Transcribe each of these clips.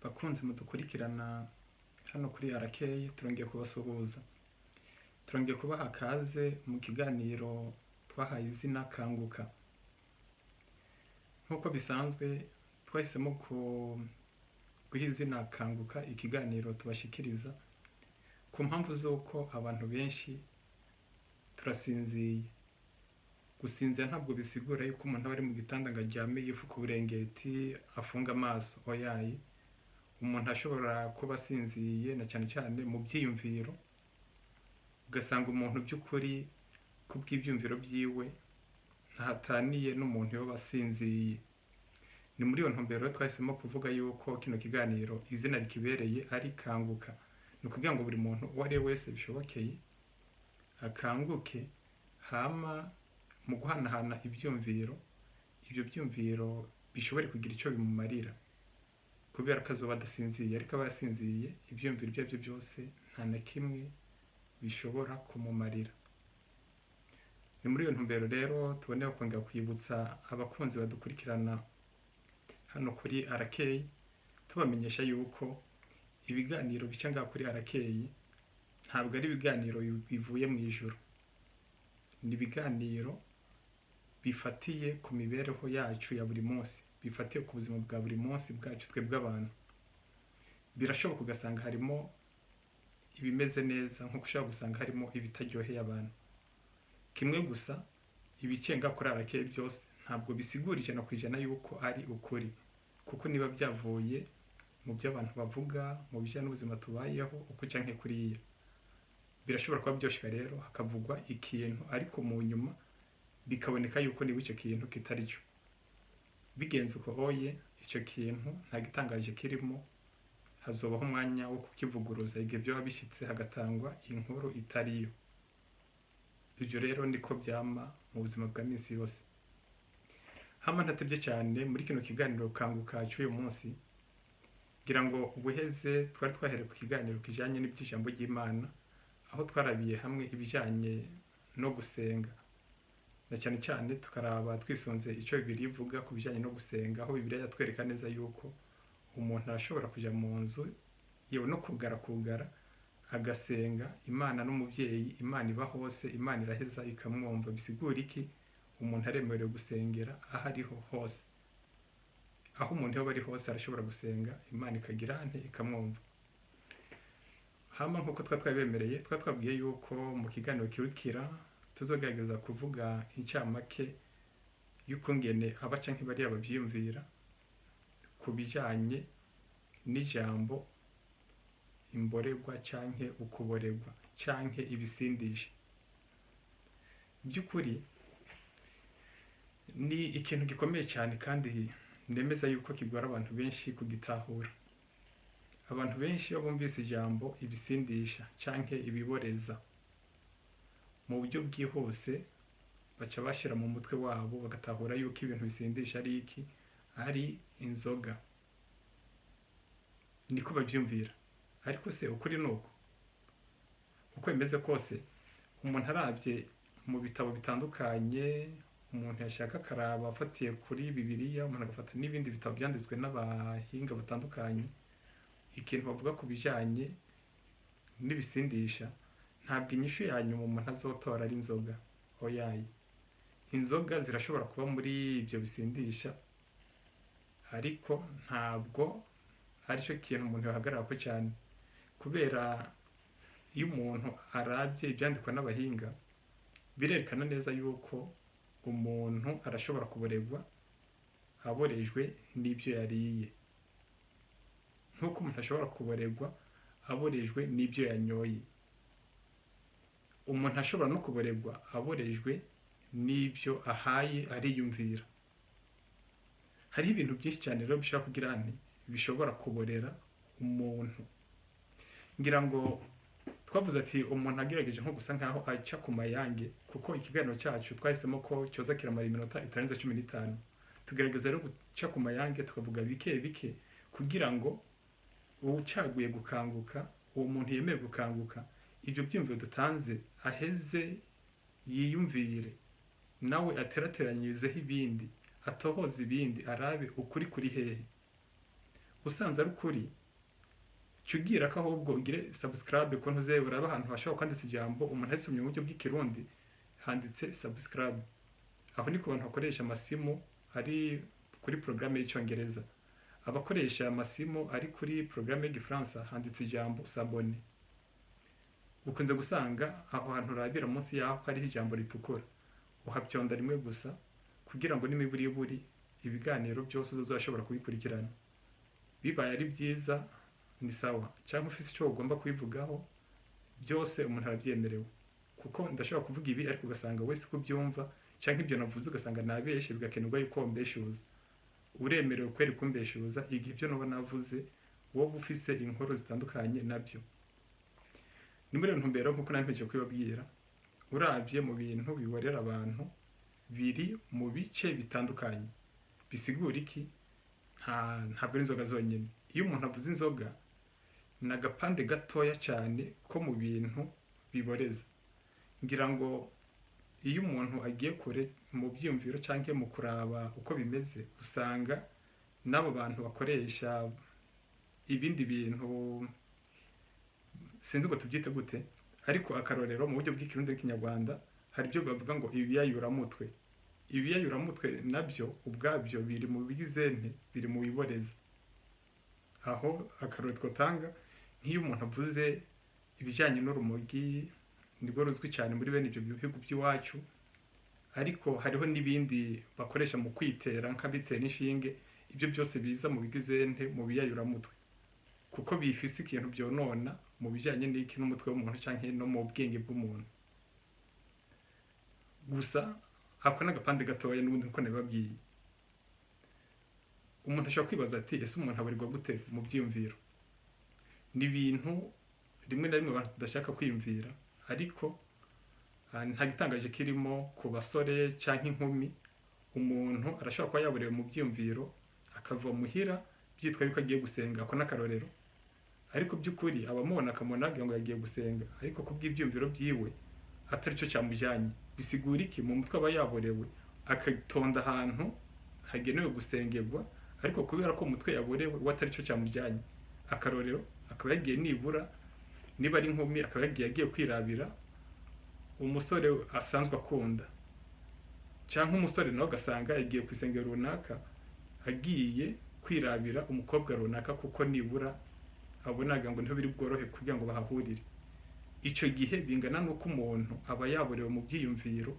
Bakunzi mudukurikirana hano kuri Arakeye, turongeye kubasuhuza, turongeye kubaha akaze mu kiganiro twahaye izina Kanguka. Nk'uko bisanzwe twahisemo guha izina Kanguka ikiganiro tubashikiriza ku mpamvu z'uko abantu benshi turasinziye. Gusinzira ntabwo bisigura yuko umuntu aba ari mu gitanda ngo aryame yifuka uburengeti afunga amaso, oyaye. Umuntu ashobora kuba asinziye na cyane cyane mu byiyumviro, ugasanga umuntu by'ukuri ku bw'ibyumviro byiwe ntahataniye n'umuntu yoba asinziye. Ni muri iyo ntumbero twahisemo kuvuga yuko kino kiganiro izina rikibereye ari Kanguka. Ni ukugira ngo buri muntu uwo ari we wese bishobokeye akanguke, hama mu guhanahana ibyumviro, ibyo byumviro bishobore kugira icyo bimumarira, kubera ko azoba adasinziye. Ariko aba yasinziye, ibyumviro ibyo ari byo byose nta na kimwe bishobora kumumarira. Ni muri iyo ntumbero rero tuboneyeho kongera kwibutsa abakunzi badukurikirana hano kuri Arakeye, tubamenyesha yuko ibiganiro bica ngaha kuri Arakeye ntabwo ari ibiganiro bivuye mu ijuru. Ni ibiganiro bifatiye ku mibereho yacu ya buri munsi, bifatiye ku buzima bwa buri munsi bwacu twebwe abantu. Birashoboka ugasanga harimo ibimeze neza, nk'uko ushobora gusanga harimo ibitaryoheye abantu. Kimwe gusa, ibicenga kuri Arakeye byose ntabwo bisigura 100% yuko ari ukuri, kuko niba byavuye mu byo abantu bavuga, mu bijyanye n'ubuzima tubayeho uko canke kuriya, birashobora kuba byoshika rero hakavugwa ikintu, ariko mu nyuma bikaboneka yuko niba icyo kintu kitari cyo. Bigenze uko hoye, icyo kintu nta gitangaje kirimo, hazobaho umwanya wo kukivuguruza igihe byoba bishitse hagatangwa inkuru itariyo. Ibyo rero niko byama mu buzima bwa minsi yose. Hama ntatebye cyane muri kino kiganiro Kanguka cy'uyu munsi, ngira ngo ubuheze twari twahereye ku kiganiro kijanye n'iby'ijambo ry'Imana, aho twarabiye hamwe ibijanye no gusenga, na cyane cyane tukaraba twisunze icyo Bibiliya ivuga ku bijyanye no gusenga, aho Bibiliya yatwereka neza yuko umuntu arashobora kujya mu nzu yewe no kugara agasenga Imana n'umubyeyi. Imana iba hose, Imana iraheza ikamwumva. Bisigura iki? Umuntu aremerewe gusengera aho ariho hose, aho umuntu yoba ari hose arashobora gusenga, Imana ikagira nte ikamwumva. Hama nk'uko twabemereye, twabwiye yuko mu kiganiro kirukira tuzogerageza kuvuga incamake y'ukungene abaca nk'ibari abavyiyumvira ku bijanye n'ijambo imborerwa canke ukuborerwa canke ibisindisha. By'ukuri ni ikintu gikomeye cyane kandi ndemeza yuko kigora abantu benshi kugitahura. Abantu benshi iyo bumvise ijambo ibisindisha canke ibiboreza, mu buryo bwihuse baca bashira mu mutwe wabo bagatahura yuko ibintu bisindisha ari iki? Ari inzoga. Niko babyumvira. Ariko se ukuri nuko? Uko bimeze kose, umuntu arabye mu bitabo bitandukanye, umuntu yashaka akaraba afatiye kuri Bibiliya, umuntu agafata n'ibindi bitabo byanditswe n'abahinga batandukanye, ikintu bavuga ku bijanye n'ibisindisha, ntabwo inyishu ya nyuma umuntu azotora ari inzoga, oyaye. Inzoga zirashobora kuba muri ibyo bisindisha, ariko ntabwo aricyo kintu umuntu yahagarara ko cyane, kubera iyo umuntu arabye ibyandikwa n'abahinga, birerekana neza yuko umuntu arashobora kuborerwa aborejwe n'ibyo yariye, nk'uko umuntu ashobora kuborerwa aborejwe n'ibyo yanyoye. Umuntu ashobora no kuborerwa aborejwe n'ibyo ahaye ariyumvira. Hariho ibintu byinshi cyane rero bishobora kugira nti bishobora kuborera umuntu. Ngira ngo twavuze ati umuntu agerageje nko gusa nkaho aca ku mayange, kuko ikiganiro cyacu twahisemo ko cyoza kiramara iminota itarenze 15. Tugerageza rero guca ku mayange tukavuga bike bike kugira ngo ucaguye gukanguka, uwo muntu yemeye gukanguka, ibyo byumviro dutanze aheze yiyumvire, nawe aterateranyirizeho ibindi, atohoza ibindi, arabe ukuri kuri hehe. usanze ari ukuri cyo ugira ko ahubwo ugire subscribe ko ntuze uraba ahantu hashobora kwanditsa ijambo umuntu arisomye mu buryo bw'ikirundi handitse subscribe. Aho ni ku bantu bakoresha amasimu ari kuri porogaramu y'icyongereza. Abakoresha amasimu ari kuri porogaramu y'igifaransa handitse ijambo s'abonner. Ukunze gusanga aho hantu urabira munsi yaho hariho ijambo ritukura, uhabyonda rimwe gusa kugira ngo n'imiburiburi ibiganiro byose uzashobora kubikurikirana. Bibaye ari byiza ni sawa, cyangwa ufite icyo ugomba kubivugaho byose umuntu arabyemerewe, kuko ndashobora kuvuga ibi ariko ugasanga wese uko byumva cyangwa ibyo navuze ugasanga nabeshe bigakenerwa yuko mbeshuza. Uremerewe kweri kumbeshuza igihe ibyo naba navuze wowe ufise inkuru zitandukanye nabyo. Ni muri ntumbero nkuko nampeje kwibabwira, urabye mu bintu biborera abantu biri mu bice bitandukanye. Bisigura iki? Ntabwo ari inzoga zonyine. Iyo umuntu avuze inzoga ni agapande gatoya cyane ko mu bintu biboreza. Ngira ngo iyo umuntu agiye kure mu byiyumviro cyangwa mu kuraba uko bimeze, usanga n'abo bantu bakoresha ibindi bintu, sinzi ngo tubyite gute, ariko akarorero mu buryo bw'ikirundi n'ikinyarwanda hari ibyo bavuga ngo ibiyayuramutwe. Ibiyayuramutwe nabyo ubwabyo biri mu bigizente, biri mu biboreza. Aho akarorero twatanga nk'iyo umuntu avuze ibijyanye n'urumogi, nibwo ruzwi cyane muri bene ibyo bihugu by'iwacu, ariko hariho n'ibindi bakoresha mu kwitera nk'abitera inshinge. Ibyo byose biza mu bigizente, mu biyayuramutwe, kuko bifise ikintu byonona mu bijyanye n'iki n'umutwe w'umuntu cyangwa no mu bwenge bw'umuntu. Gusa ako n'agapande gatoya n'ubundi uko nabibabwiye. Umuntu ashobora kwibaza ati ese umuntu abarirwa gute mu byiyumviro? Ni ibintu rimwe na rimwe abantu tudashaka kwiyumvira, ariko nta gitangaje kirimo ku basore cyangwa inkumi. Umuntu arashobora kuba yaborewe mu byiyumviro akava muhira byitwa yuko agiye gusenga, ako n'akarorero, ariko by'ukuri abamubona akamubona agira ngo yagiye gusenga, ariko ku bw'ibyumviro byiwe atari cyo cyamujyanye. Bisigura iki? Mu mutwe aba yaborewe akatonda ahantu hagenewe gusengerwa, ariko kubera ko umutwe yaborewe we atari cyo cyamujyanye. Akarorero akaba yagiye nibura, niba ari inkumi akaba yagiye kwirabira umusore asanzwe akunda, cyangwa umusore nawe ugasanga yagiye ku isengero runaka agiye kwirabira umukobwa runaka, kuko nibura abonaga ngo ntibiri bworohe kugira ngo bahahurire. Icyo gihe bingana n'uko umuntu aba yaborewe mu byiyumviro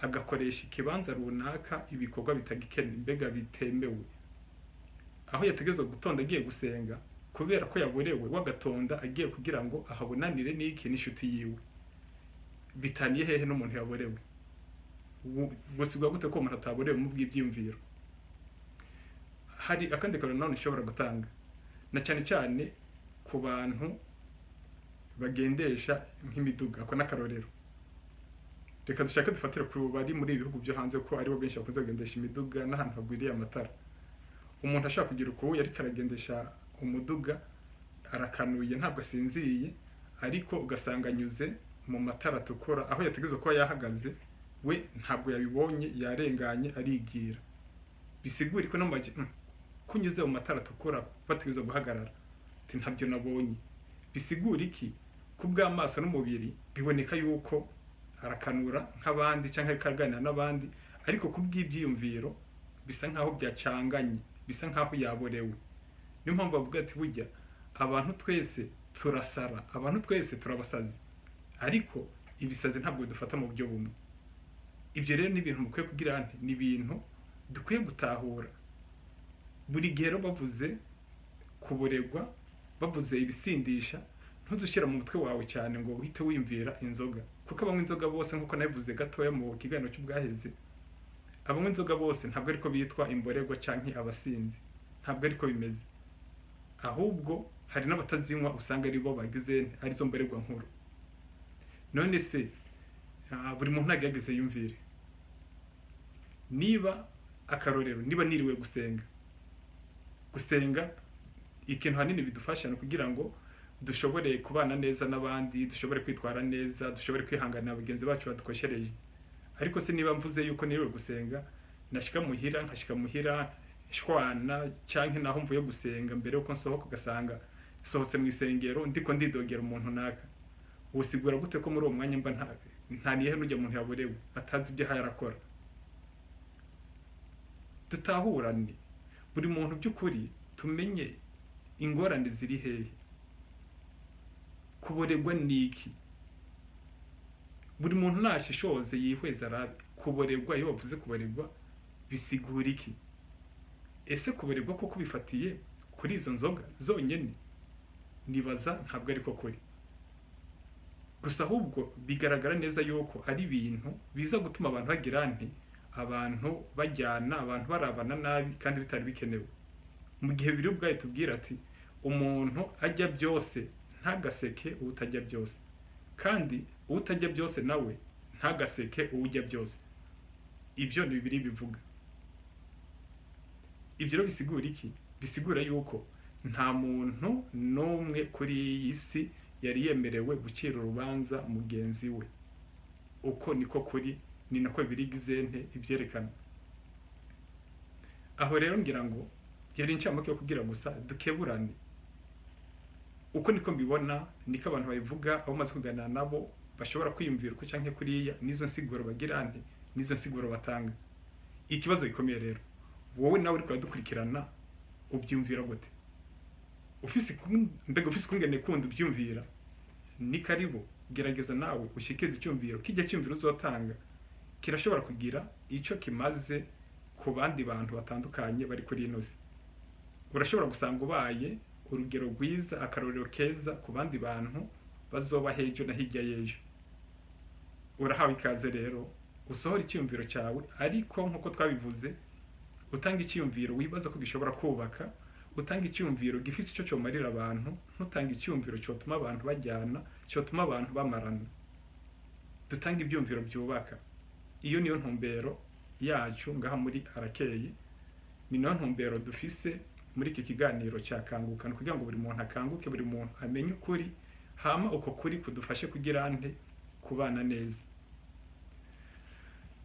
agakoresha ikibanza runaka ibikorwa bitagikenewe, mbega bitemewe. Aho yategezwe gutonda agiye gusenga, kubera ko yaborewe wagatonda agiye kugira ngo ahabonanire n'iki n'inshuti yiwe. Bitaniye hehe n'umuntu yaborewe? Gusigwa gute ko umuntu ataborewe mu bw'ibyiyumviro? Hari akandi karero none ushobora gutanga, na cyane cyane ku bantu bagendesha nk'imiduga, ako n'akarorero. Reka dushake dufatira ku bari muri ibihugu byo hanze ko aribo benshi bakunze kugendesha imiduga n'ahantu hagwiriye amatara. Umuntu ashaka kugira uko yari karagendesha umuduga arakanuye, ntabwo asinziye, ariko ugasanga anyuze mu matara atukura aho yategezwe kuba yahagaze, we ntabwo yabibonye, yarenganye arigira. Bisigura ko kunyuze mu matara atukura bategezwe guhagarara, ati ntabyo nabonye. Bisigura iki? Ku bw'amaso n'umubiri biboneka yuko arakanura nk'abandi cyangwa akaganira n'abandi, ariko ku bw'ibyiyumviro bisa nkaho byacanganye, bisa nkaho yaborewe. Niyo mpamvu bavuga ati burya abantu twese turasara, abantu twese turabasazi, ariko ibisazi ntabwo dufata mu buryo bumwe. Ibyo rero ni ibintu mukwiye kugira, ni ibintu dukwiye gutahura. Buri gihe rero bavuze kuboregwa, bavuze ibisindisha, ntuzushyira mu mutwe wawe cyane ngo uhite wiyumvira inzoga, kuko abanywa inzoga bose nk'uko nabivuze gatoya mu kiganiro cy'ubwaheze, abanywa inzoga bose ntabwo ariko bitwa imborerwa cyangwa abasinzi, ntabwo ariko bimeze. Ahubwo hari n'abatazinywa usanga ari bo bagize arizo mborerwa nkuru. None se buri muntu ntabwo yageze yumvire. Niba akarorero, niba niriwe gusenga ikintu hanini bidufasha no kugira ngo dushobore kubana neza n'abandi, dushobore kwitwara neza, dushobore kwihanganira bagenzi bacu badukoshereje. Ariko se niba mvuze yuko niriwe gusenga, nkashika muhira shwana canke naho mvuye gusenga mbere yuko nsohoka ugasanga sohotse mu isengero ndiko ndidogera umuntu naka, usigura gute ko muri uwo mwanya mba ntaniyehe n'ujya muntu yaborewe atazi ibyo yarakora? Tutahurane buri muntu by'ukuri, tumenye ingorane ziri hehe, kuboregwa niki. Buri muntu nashishoze yihweza arabe kuboregwa, iyo bavuze kuboregwa bisigura iki? Ese kuboregwa koko bifatiye kuri izo nzoga zonyene? Nibaza ntabwo ariko kuri, gusa ahubwo bigaragara neza yuko ari ibintu biza gutuma abantu bagira nti abantu bajyana, abantu barabana nabi kandi bitari bikenewe. Mu gihe biri ubwayo tubwira ati umuntu ajya byose ntagaseke utajya byose, kandi utajya byose nawe ntagaseke ujya byose. Ibyo ni bibiri bivuga. Ibyo rero bisigura iki? Bisigura yuko nta muntu n'umwe kuri iyi si yari yemerewe gucira urubanza mugenzi we. Uko niko kuri, ni nako birigize nte ibyerekana. Aho rero ngira ngo yari incamake yo kugira gusa dukeburane. Uko niko mbibona, niko abantu babivuga, abo maze kuganira nabo bashobora kwiyumvira uko canke kuriya, nizo nsiguro bagira nte, nizo nsiguro batanga. Ikibazo gikomeye rero, wowe nawe uri kudukurikirana ubyumvira gute? Ufise kungene kundi ubyumvira, ni karibu gerageza nawe ushikirize icyumviro. Kijya cyumviro uzotanga kirashobora kugira icyo kimaze ku bandi bantu batandukanye bari kuri ino si. Urashobora gusanga ubaye urugero rwiza, akarorero keza ku bandi bantu bazoba hejo na hirya y'ejo. Urahawe ikaze rero, usohora icyumviro cyawe, ariko nkuko twabivuze, utanga icyumviro wibaza ko gishobora kubaka, utanga icyumviro gifite icyo cyomarira abantu, ntutanga icyumviro cyotuma abantu bajyana, cyotuma abantu bamarana. Dutanga ibyumviro byubaka. Iyo niyo ntumbero yacu ngaha muri Arakeye, ni nayo ntumbero dufise muri iki kiganiro cya Kanguka, no kugira ngo buri muntu akanguke, buri muntu amenye ukuri, hama uko kuri kudufashe kugira nte kubana neza.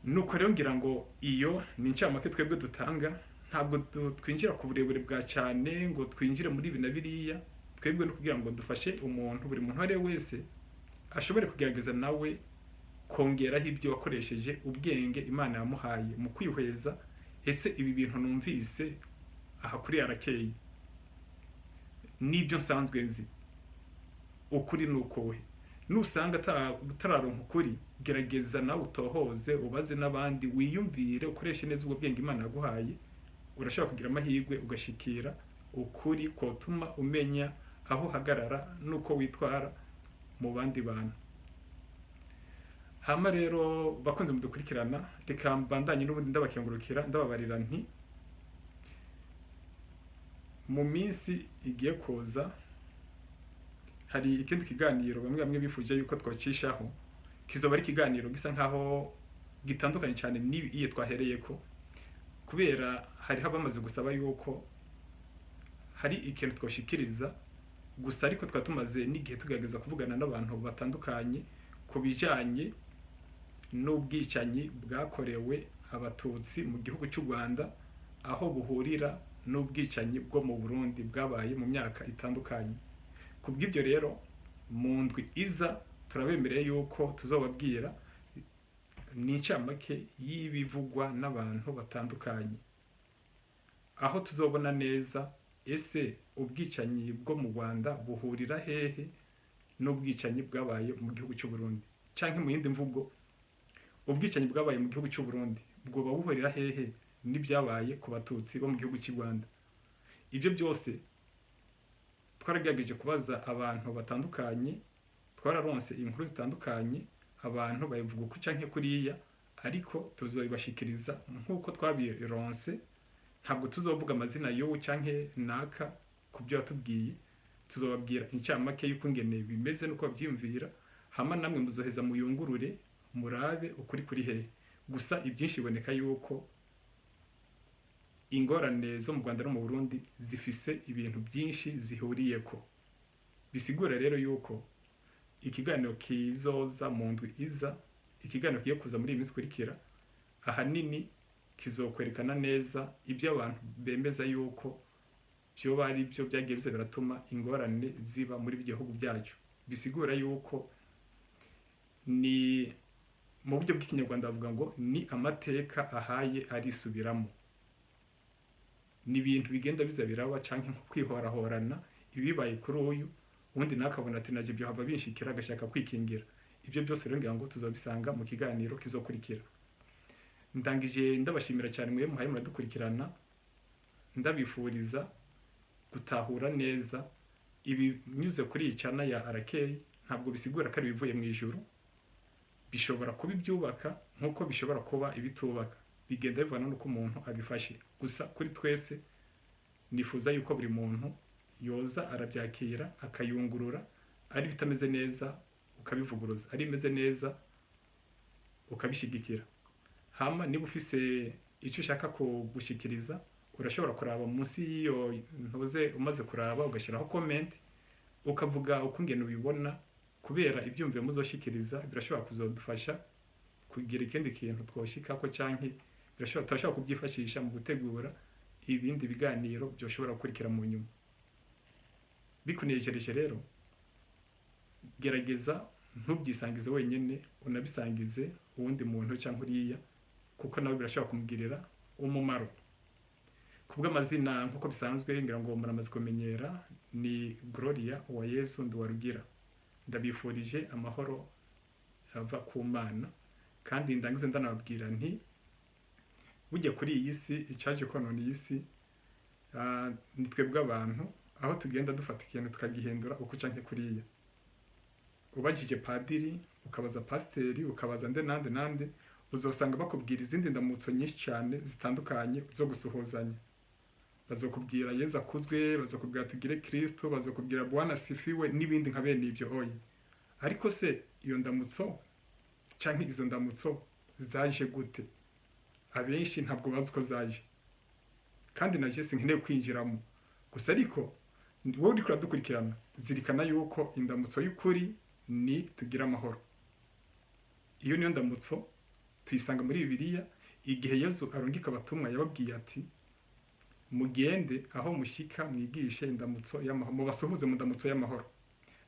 Nuko rero ngira ngo iyo ni incamake twebwe dutanga, ntabwo twinjira ku burebure bwa cyane ngo twinjire muri ibi na biriya. Twebwe no kugira ngo dufashe umuntu, buri muntu ari wese ashobore kugerageza nawe kongeraho ibyo wakoresheje ubwenge Imana yamuhaye mu kwihweza. Ese ibi bintu numvise aha kuri Arakeye nibyo nsanzwe nzi, ukuri nuko we. Nusanga utararonka ukuri, gerageza nawe utohoze, ubaze n'abandi, wiyumvire, ukoreshe neza ubwo bwenge Imana yaguhaye. Urashobora kugira amahirwe ugashikira ukuri kotuma umenya aho uhagarara nuko witwara mu bandi bantu. Hama rero bakunze mudukurikirana, reka mbandanye n'ubundi ndabakengurukira, ndababarira nti mu minsi igiye kuza hari ikindi kiganiro bamwe bifuje yuko twacishaho, kizoba ari ikiganiro gisa nkaho gitandukanye cyane n'iyi twahereyeko, kubera hariho abamaze gusaba yuko hari ikintu twashikiriza gusa, ariko twatumaze n'igihe tugerageza kuvugana n'abantu batandukanye ku bijanye n'ubwicanyi bwakorewe abatutsi mu gihugu cy'u Rwanda, aho buhurira n'ubwicanyi bwo mu Burundi bwabaye mu myaka itandukanye. Kubw'ibyo rero mu ndwi iza turabemereye yuko tuzobabwira ni incamake y'ibivugwa n'abantu batandukanye, aho tuzobona neza ese ubwicanyi bwo mu Rwanda buhurira hehe n'ubwicanyi bwabaye mu gihugu cy'u Burundi, canke mu yindi mvugo, ubwicanyi bwabaye mu gihugu cy'u Burundi bwoba buhurira hehe n'ibyabaye ku batutsi bo mu gihugu cy'u Rwanda. Ibyo byose twaragerageje kubaza abantu batandukanye, twararonse inkuru zitandukanye, abantu bayivuga uko canke kuriya, ariko tuzobibashikiriza nk'uko twabironse. Ntabwo tuzovuga amazina y'uwo canke naka ku byo yatubwiye, tuzobabwira incamake y'uko ngene bimeze n'uko babyiyumvira, hama namwe muzoheza muyungurure murabe ukuri kuri hehe. Gusa ibyinshi biboneka yuko ingorane zo mu Rwanda no mu Burundi zifise ibintu byinshi zihuriyeko. Bisigura rero yuko ikiganiro kizoza mu ndwi iza, ikiganiro kigiye kuza muri iyi minsi ikurikira, ahanini kizokwerekana neza ibyo abantu bemeza yuko byoba ari byo byagiye biza biratuma ingorane ziba muri bigihugu byacu. Bisigura yuko ni mu buryo bw'ikinyarwanda bavuga ngo ni amateka ahaye arisubiramo. Ni ibintu bigenda biza biraba canke nko kwihorahorana ibibaye kuri uyu ubundi nakabona ati naje byo hava binshikira agashaka kwikingira. Ibyo byose rero ngira ngo tuzobisanga mu kiganiro kizokurikira. Ndangije ndabashimira cyane mwe muhaye muradukurikirana, ndabifuriza gutahura neza ibi nyuze kuri iyi channel ya RK. Ntabwo bisigura ko ari bivuye mu ijuru, bishobora kuba ibyubaka nkuko bishobora kuba ibitubaka, bigenda bivana nuko umuntu abifashe. Gusa kuri twese nifuza yuko buri muntu yoza arabyakira akayungurura, ari bitameze neza ukabivuguruza, ari bimeze neza ukabishigikira. Hama niba ufise icyo ushaka kugushikiriza urashobora kuraba munsi y'iyo ntuze, umaze kuraba ugashyiraho comment ukavuga uko ngene ubibona, kubera ibyumviro muzoshikiriza birashobora kuzodufasha kugira ikindi kintu twoshikako canke turashobora kubyifashisha mu gutegura ibindi biganiro byoshobora gukurikira mu nyuma. Bikunejereje rero, gerageza ntubyisangize wenyine, unabisangize uwundi muntu cyangwa uriya, kuko nawe birashobora kumugirira umumaro. Kubw'amazina nkuko bisanzwe ngira ngo muramaze kumenyera, ni Gloria Uwayezu Nduwarugira. Ndabifurije amahoro ava ku Mana, kandi ndangize ndanababwira nti bujya kuri iyi si icyaje konona iyi si ni twebwe abantu, aho tugenda dufata ikintu tukagihindura uko canke kuriya. Ubajije padiri, ukabaza pasiteri, ukabaza nande, uzosanga bakubwira izindi ndamutso nyinshi cyane zitandukanye zo gusuhuzanya. Bazokubwira Yezu akuzwe, bazokubwira tugire Kristo, bazokubwira Bwana sifiwe n'ibindi nka bene ibyo oyi. Ariko se iyo ndamutso canke izo ndamutso zaje gute? Abenshi ntabwo bazi uko zaje, kandi naje sinkeneye kwinjiramo. Gusa ariko wowe uri kuradukurikirana, zirikana yuko indamutso y'ukuri ni tugira amahoro. Iyo niyo ndamutso tuyisanga muri Bibiliya, igihe Yezu arungika abatumwa yababwiye ati mugende aho mushyika mwigishe indamutso y'amahoro, mubasuhuze mu ndamutso y'amahoro.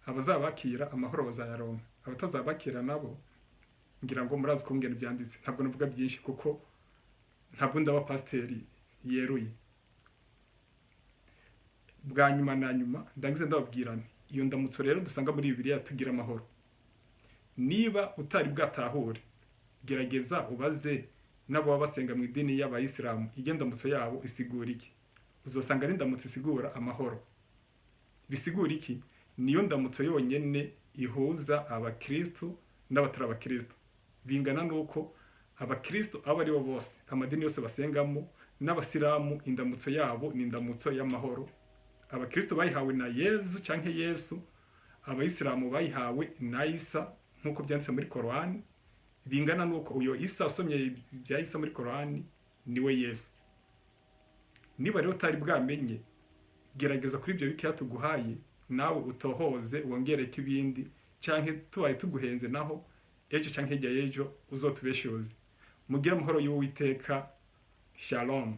Abazabakira amahoro bazayaronka, abatazabakira nabo ngira ngo murazi ko ngene byanditse. Ntabwo navuga byinshi kuko ntabwo ndaba pasiteri yeruye. Bwa nyuma na nyuma ndangize ndababwirana, iyo ndamutso rero dusanga muri Bibiliya tugira amahoro. Niba utari bwatahure, gerageza ubaze nabo baba basenga mu idini y'Abayisilamu iyo ndamutso yabo isigura iki. Uzosanga ari ndamutso isigura amahoro. Bisigura iki? Niyo ndamutso yonyene ihuza abakristo n'abatari abakristo. Bingana nuko abakristo aba ari bo bose, amadini yose basengamo, n'abasilamu indamutso yabo ni indamutso y'amahoro. Abakristo bayihawe na Yezu canke Yesu, abayisilamu bayihawe na Isa nkuko byanditse muri Korani. Bingana nuko uyo Isa usomye bya Isa muri Korani niwe Yesu. Niba rero utari bwamenye, gerageza kuri ibyo biki tuguhaye nawe utohoze wongereke ibindi, canke tubaye tuguhenze naho ejo canke hirya y'ejo uzotubeshoze. Mugira amahoro y'Uwiteka. Shalom.